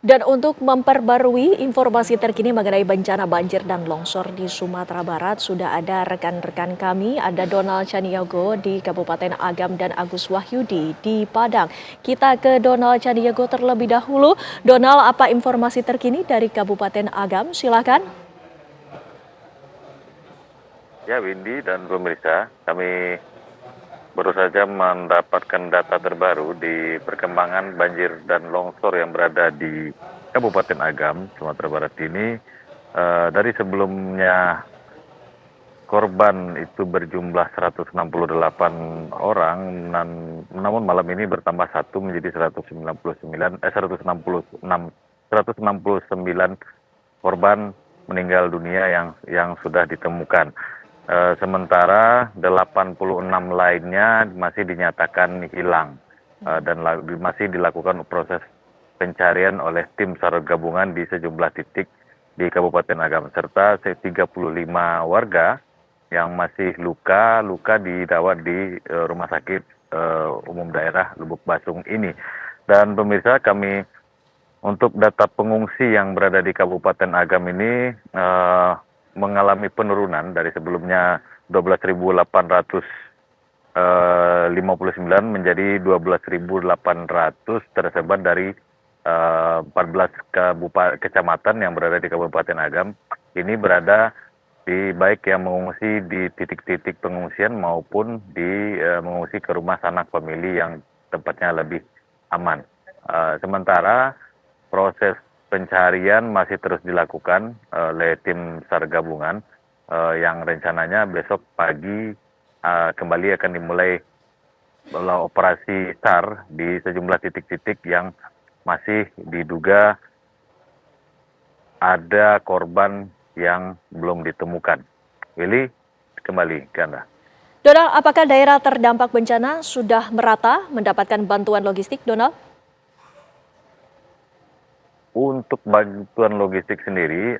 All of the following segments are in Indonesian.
Dan untuk memperbarui informasi terkini mengenai bencana banjir dan longsor di Sumatera Barat, sudah ada rekan-rekan kami, ada Donald Chaniago di Kabupaten Agam dan Agus Wahyudi di Padang. Kita ke Donald Chaniago terlebih dahulu. Donald, apa informasi terkini dari Kabupaten Agam? Silakan. Ya, Windy dan pemirsa, kami baru saja mendapatkan data terbaru di perkembangan banjir dan longsor yang berada di Kabupaten Agam, Sumatera Barat ini. Dari sebelumnya korban itu berjumlah 168 orang, namun malam ini bertambah satu menjadi 169 korban meninggal dunia yang sudah ditemukan. Sementara 86 lainnya masih dinyatakan hilang dan masih dilakukan proses pencarian oleh tim SAR gabungan di sejumlah titik di Kabupaten Agam, serta 35 warga yang masih luka dirawat di Rumah Sakit Umum Daerah Lubuk Basung ini. Dan pemirsa, kami untuk data pengungsi yang berada di Kabupaten Agam ini mengalami penurunan dari sebelumnya 12.859 menjadi 12.800, tersebar dari 14 kecamatan yang berada di Kabupaten Agam. Ini berada di baik yang mengungsi di titik-titik pengungsian maupun di mengungsi ke rumah sanak famili yang tempatnya lebih aman. Sementara proses pencarian masih terus dilakukan oleh tim SAR gabungan yang rencananya besok pagi kembali akan dimulai operasi SAR di sejumlah titik-titik yang masih diduga ada korban yang belum ditemukan. Willy, kembali ke Anda. Donald, apakah daerah terdampak bencana sudah merata mendapatkan bantuan logistik, Donald? Untuk bantuan logistik sendiri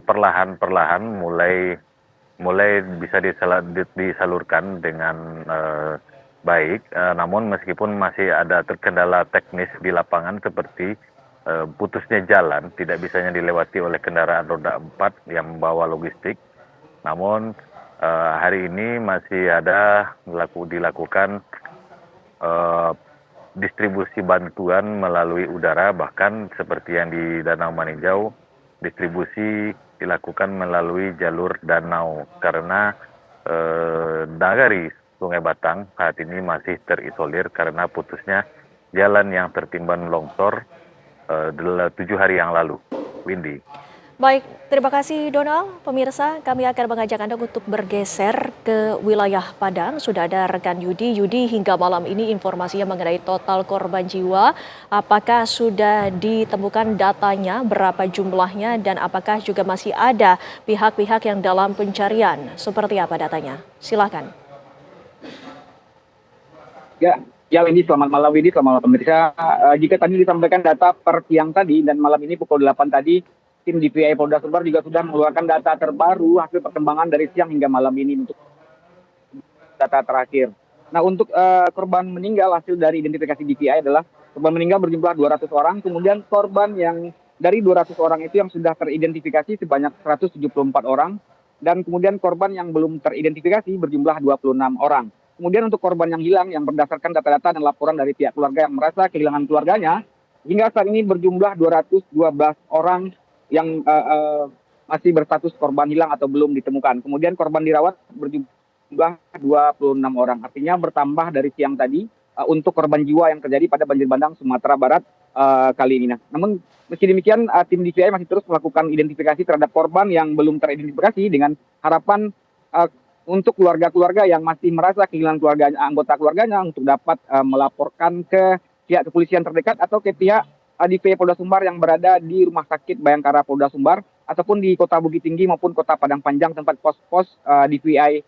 perlahan-perlahan mulai bisa disalurkan dengan baik, namun meskipun masih ada terkendala teknis di lapangan seperti putusnya jalan, tidak bisanya dilewati oleh kendaraan roda 4 yang membawa logistik. Namun hari ini masih ada dilakukan distribusi bantuan melalui udara, bahkan seperti yang di Danau Maninjau, distribusi dilakukan melalui jalur danau karena nagari Sungai Batang saat ini masih terisolir karena putusnya jalan yang tertimbun longsor 7 hari yang lalu. Windy. Baik, terima kasih Donald. Pemirsa, kami akan mengajak Anda untuk bergeser ke wilayah Padang. Sudah ada rekan Yudi. Yudi, hingga malam ini informasinya mengenai total korban jiwa. Apakah sudah ditemukan datanya, berapa jumlahnya, dan apakah juga masih ada pihak-pihak yang dalam pencarian? Seperti apa datanya? Silakan. Ya, Windy, selamat malam Windy, selamat malam pemirsa. Jika tadi disampaikan data per siang tadi dan malam ini pukul 8 tadi, tim DPI Polda Sumbar juga sudah mengeluarkan data terbaru hasil perkembangan dari siang hingga malam ini untuk data terakhir. Nah, untuk korban meninggal hasil dari identifikasi DPI adalah korban meninggal berjumlah 200 orang, kemudian korban yang dari 200 orang itu yang sudah teridentifikasi sebanyak 174 orang, dan kemudian korban yang belum teridentifikasi berjumlah 26 orang. Kemudian untuk korban yang hilang yang berdasarkan data-data dan laporan dari pihak keluarga yang merasa kehilangan keluarganya, hingga saat ini berjumlah 212 orang yang masih berstatus korban hilang atau belum ditemukan. Kemudian korban dirawat berjumlah 26 orang. Artinya bertambah dari siang tadi untuk korban jiwa yang terjadi pada banjir bandang Sumatera Barat kali ini. Namun meski demikian tim DPI masih terus melakukan identifikasi terhadap korban yang belum teridentifikasi dengan harapan untuk keluarga-keluarga yang masih merasa kehilangan anggota keluarganya untuk dapat melaporkan ke pihak kepolisian terdekat atau ke pihak DPI Polda Sumbar yang berada di Rumah Sakit Bayangkara Polda Sumbar ataupun di Kota Bukit Tinggi maupun Kota Padang Panjang, tempat pos-pos DPI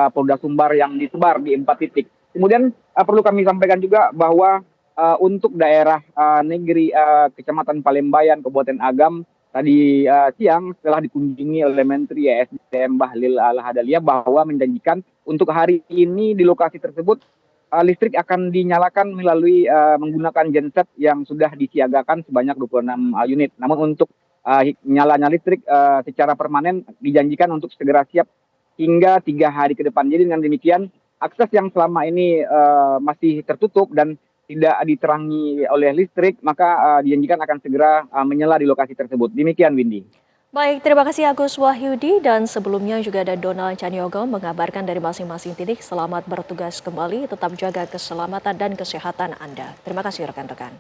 Polda Sumbar yang disebar di 4 titik. Kemudian perlu kami sampaikan juga bahwa untuk daerah negeri Kecamatan Palembayan, Kabupaten Agam, tadi siang setelah dikunjungi oleh Menteri ESDM Bahlil Lahadalia bahwa menjanjikan untuk hari ini di lokasi tersebut listrik akan dinyalakan melalui menggunakan genset yang sudah disiagakan sebanyak 26 unit. Namun untuk nyalanya listrik secara permanen dijanjikan untuk segera siap hingga 3 hari ke depan. Jadi dengan demikian akses yang selama ini masih tertutup dan tidak diterangi oleh listrik, maka dijanjikan akan segera menyala di lokasi tersebut. Demikian, Windy. Baik, terima kasih Agus Wahyudi dan sebelumnya juga ada Donald Caniago mengabarkan dari masing-masing titik. Selamat bertugas kembali, tetap jaga keselamatan dan kesehatan Anda. Terima kasih rekan-rekan.